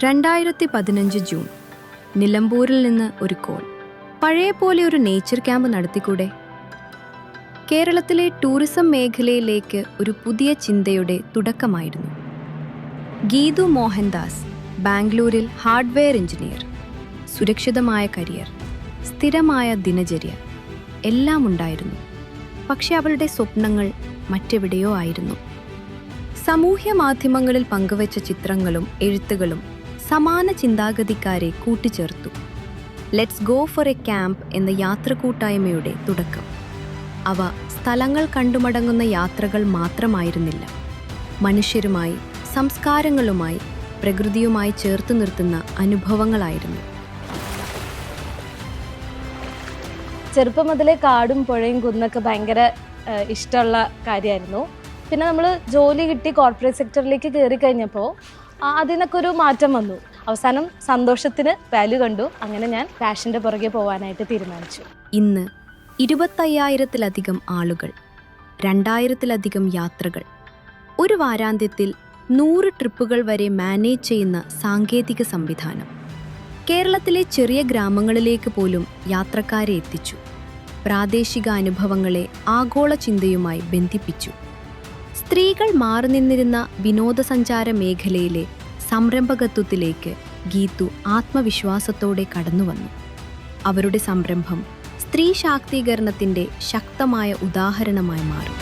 2015 June. നിലമ്പൂരിൽ നിന്ന് ഒരു കോൾ. പഴയ പോലെ ഒരു നേച്ചർ ക്യാമ്പ് നടത്തിക്കൂടെ? കേരളത്തിലെ ടൂറിസം മേഖലയിലേക്ക് ഒരു പുതിയ ചിന്തയുടെ തുടക്കമായിരുന്നു. ഗീതു മോഹൻദാസ്, ബാംഗ്ലൂരിൽ ഹാർഡ്വെയർ എഞ്ചിനീയർ. സുരക്ഷിതമായ കരിയർ, സ്ഥിരമായ ദിനചര്യ, എല്ലാം ഉണ്ടായിരുന്നു. പക്ഷെ അവളുടെ സ്വപ്നങ്ങൾ മറ്റെവിടെയോ ആയിരുന്നു. സാമൂഹ്യ മാധ്യമങ്ങളിൽ പങ്കുവച്ച ചിത്രങ്ങളും എഴുത്തുകളും സമാന ചിന്താഗതിക്കാരെ കൂട്ടിച്ചേർത്തു. Let's go for A camp എന്ന യാത്രക്കൂട്ടായ്മയുടെ തുടക്കം. അവ സ്ഥലങ്ങൾ കണ്ടുമടങ്ങുന്ന യാത്രകൾ മാത്രമായിരുന്നില്ല. മനുഷ്യരുമായി, സംസ്കാരങ്ങളുമായി, പ്രകൃതിയുമായി ചേർത്ത് നിർത്തുന്ന അനുഭവങ്ങളായിരുന്നു. ചെറുപ്പം മുതലേ കാടും പുഴയും കുന്നൊക്കെ ഭയങ്കര ഇഷ്ടമുള്ള കാര്യമായിരുന്നു. പിന്നെ നമ്മൾ ജോലി കിട്ടി കോർപ്പറേറ്റ് സെക്ടറിലേക്ക് കയറി കഴിഞ്ഞപ്പോൾ അതിനൊക്കെ ഒരു മാറ്റം വന്നു. അവസാനം സന്തോഷത്തിന് വാല്യൂ കണ്ടു. അങ്ങനെ ഞാൻ പാഷൻ്റെ പുറകെ പോകാനായിട്ട് തീരുമാനിച്ചു. ഇന്ന് 25,000-ലധികം ആളുകൾ, 2,000-ലധികം യാത്രകൾ, ഒരു വാരാന്ത്യത്തിൽ 100 ട്രിപ്പുകൾ വരെ മാനേജ് ചെയ്യുന്ന സാങ്കേതിക സംവിധാനം കേരളത്തിലെ ചെറിയ ഗ്രാമങ്ങളിലേക്ക് പോലും യാത്രക്കാരെ എത്തിച്ചു. പ്രാദേശിക അനുഭവങ്ങളെ ആഗോള ചിന്തയുമായി ബന്ധിപ്പിച്ചു. സ്ത്രീകൾ മാറി നിന്നിരുന്ന വിനോദസഞ്ചാര മേഖലയിലെ സംരംഭകത്വത്തിലേക്ക് ഗീതു ആത്മവിശ്വാസത്തോടെ കടന്നുവന്നു. അവരുടെ സംരംഭം സ്ത്രീ ശാക്തീകരണത്തിൻ്റെ ശക്തമായ ഉദാഹരണമായി മാറി.